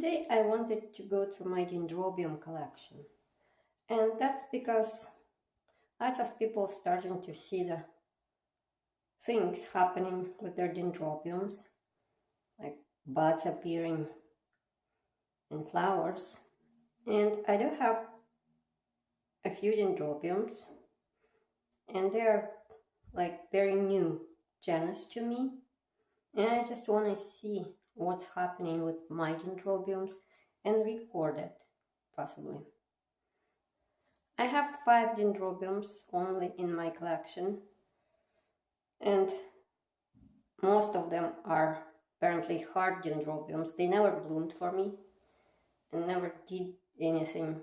Today I wanted to go through my Dendrobium collection, and that's because lots of people starting to see the things happening with their Dendrobiums, like buds appearing in flowers. And I do have a few Dendrobiums, and they're like very new genus to me, and I just want to see what's happening with my Dendrobiums and record it, possibly. I have 5 Dendrobiums only in my collection, and most of them are apparently hard Dendrobiums. They never bloomed for me and never did anything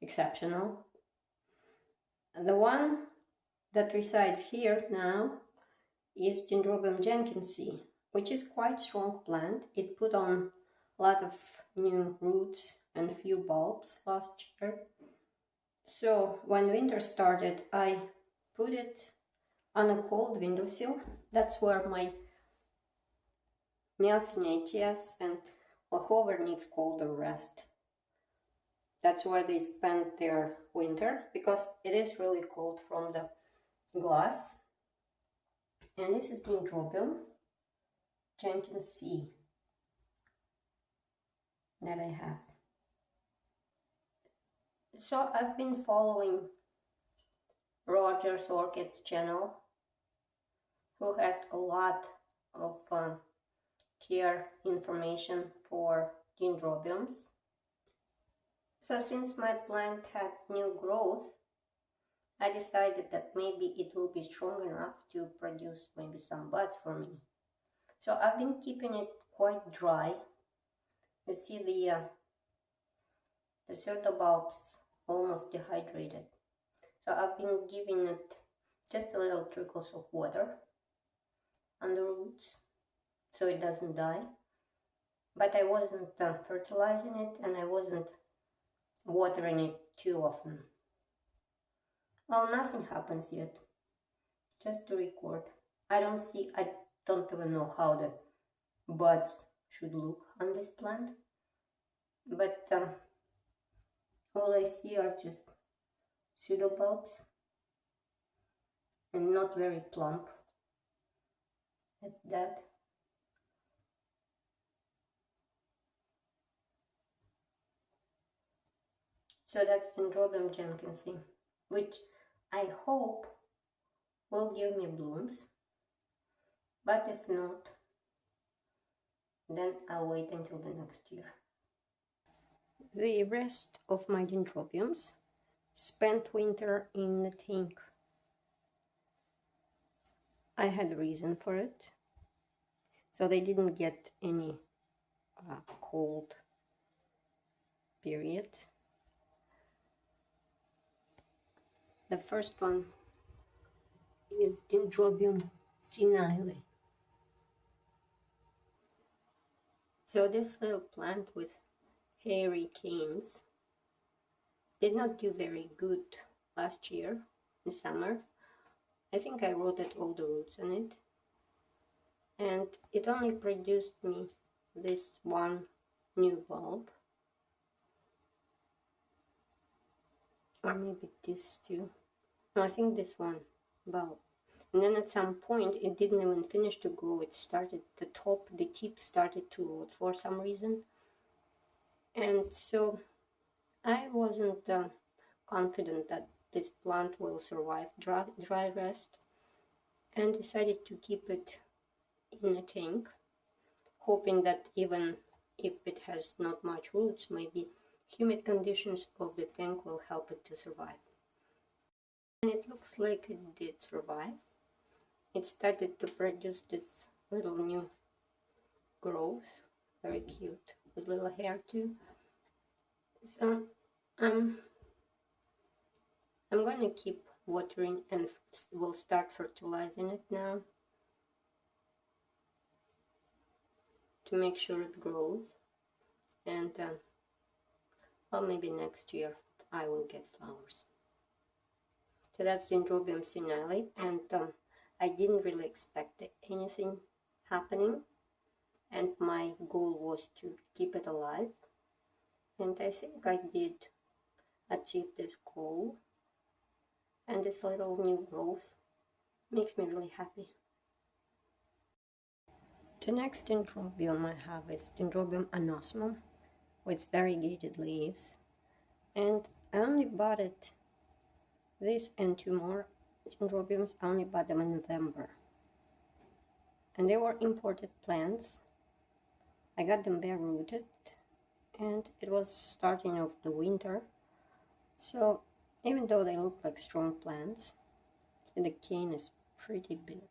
exceptional. The one that resides here now is Dendrobium jenkinsii, which is quite strong plant. It put on a lot of new roots and few bulbs last year. So when winter started, I put it on a cold windowsill. That's where my Neophyllum and Lachover needs colder rest. That's where they spend their winter, because it is really cold from the glass. And this is Dendrobium jenkinsii that I have. So I've been following Roger's Orchids channel, who has a lot of care information for Dendrobiums. So since my plant had new growth, I decided that maybe it will be strong enough to produce maybe some buds for me. So I've been keeping it quite dry. You see the pseudobulbs almost dehydrated. So I've been giving it just a little trickles of water on the roots so it doesn't die. But I wasn't fertilizing it, and I wasn't watering it too often. Well, nothing happens yet. Just to record. I don't even know how the buds should look on this plant. But all I see are just pseudobulbs and not very plump at that. So that's Dendrobium jenkinsii, which I hope will give me blooms, but if not, then I'll wait until the next year. The rest of my Dendrobiums spent winter in the tank. I had a reason for it, so they didn't get any cold period. The first one is Dendrobium senile. So this little plant with hairy canes did not do very good last year in summer. I think I rotted all the roots in it, and it only produced me this one new bulb, or maybe this too. No, I think this one bulb. And then at some point it didn't even finish to grow. It started, the tip started to rot for some reason. And so I wasn't confident that this plant will survive dry rest, and decided to keep it in a tank, hoping that even if it has not much roots, maybe humid conditions of the tank will help it to survive. And it looks like it did survive. It started to produce this little new growth, very cute, with little hair too. So I'm going to keep watering, and we'll start fertilizing it now to make sure it grows. And well, maybe next year I will get flowers. So that's Dendrobium senile, and I didn't really expect anything happening. and my goal was to keep it alive, and I think I did achieve this goal, and this little new growth makes me really happy. The next dendrobium I have is Dendrobium anosmum with variegated leaves, and I only bought it, this and two more dendrobiums, I only bought them in November, and they were imported plants. I got them bare rooted, and it was starting of the winter, so even though they look like strong plants, the cane is pretty big.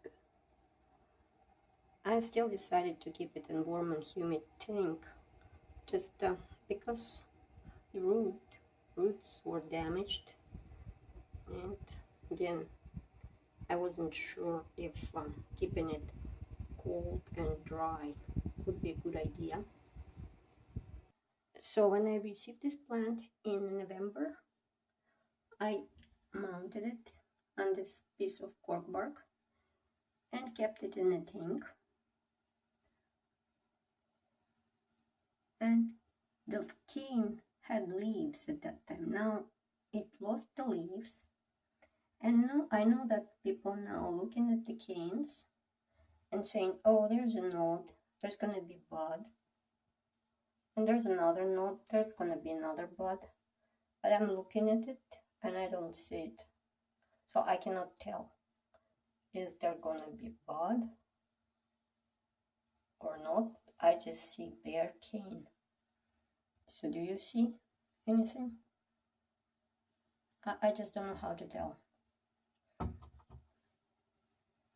I still decided to keep it in warm and humid tank, just because the roots were damaged, and again, I wasn't sure if keeping it cold and dry would be a good idea. So when I received this plant in November, I mounted it on this piece of cork bark and kept it in a tank. And the cane had leaves at that time. Now it lost the leaves, and now I know that people now looking at the canes and saying, oh, there's a node, there's gonna be bud, and there's another node, there's gonna be another bud, but I'm looking at it and I don't see it, so I cannot tell, is there gonna be bud or not? I just see bare cane. So do you see anything? I just don't know how to tell.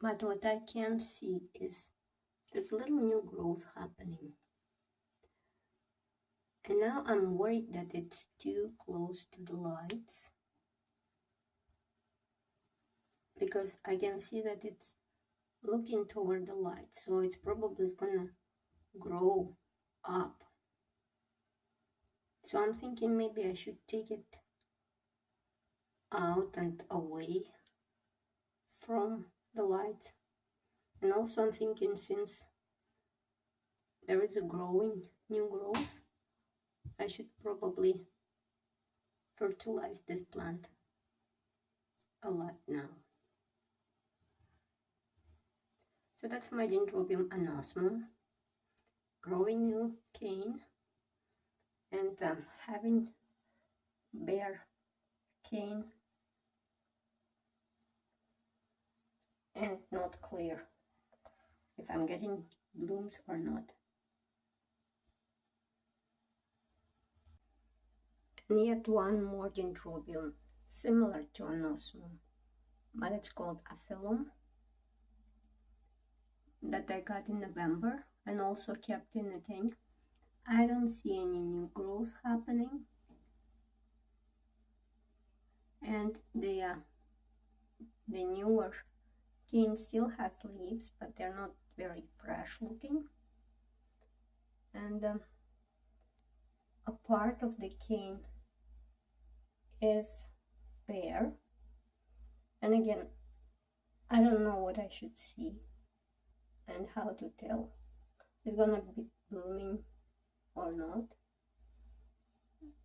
But what I can see is there's little new growth happening. And now I'm worried that it's too close to the lights, because I can see that it's looking toward the light, so it's probably gonna grow up. So I'm thinking maybe I should take it out and away from the light. And also I'm thinking, since there is a growing new growth, I should probably fertilize this plant a lot now. So that's my Dendrobium anosmum, growing new cane, and having bare cane and not clear if I'm getting blooms or not. And yet one more Dendrobium similar to anosmum, but it's called aphyllum, that I got in November and also kept in a tank. I don't see any new growth happening, and the newer cane still has leaves, but they're not very fresh looking, and a part of the cane is bare, and again, I don't know what I should see and how to tell it's gonna be blooming or not,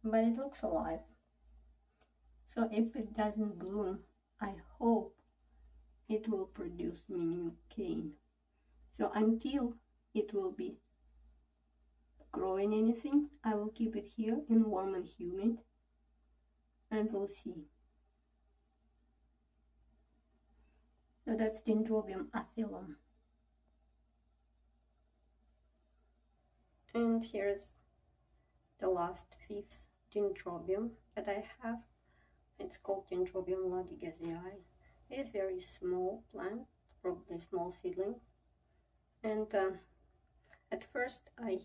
but it looks alive. So if it doesn't bloom, I hope it will produce me new cane. So until it will be growing anything, I will keep it here in warm and humid, and we'll see. So that's Dendrobium aphyllum. And here's the last, fifth Dendrobium that I have. It's called Dendrobium loddigesii. It is very small plant, probably small seedling. And at first I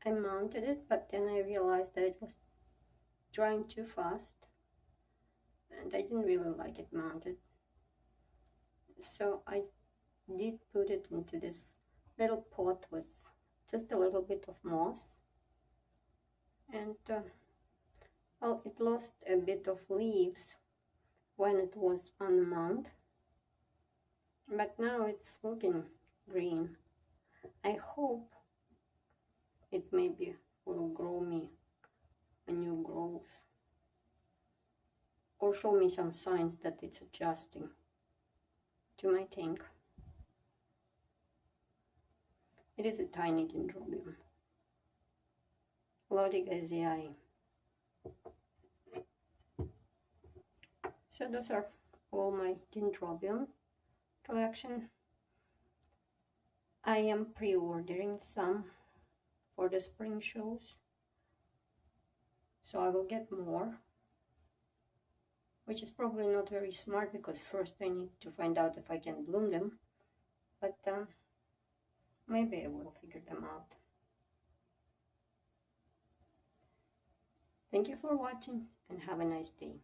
mounted it, but then I realized that it was drying too fast, and I didn't really like it mounted. So I did put it into this little pot with just a little bit of moss, and well, it lost a bit of leaves when it was on the mound, but now it's looking green. I hope it maybe will grow me a new growth or show me some signs that it's adjusting to my tank. It is a tiny Dendrobium, loddigesii. So those are all my Dendrobium collection. I am pre-ordering some for the spring shows, so I will get more, which is probably not very smart because first I need to find out if I can bloom them, but maybe I will figure them out. Thank you for watching and have a nice day.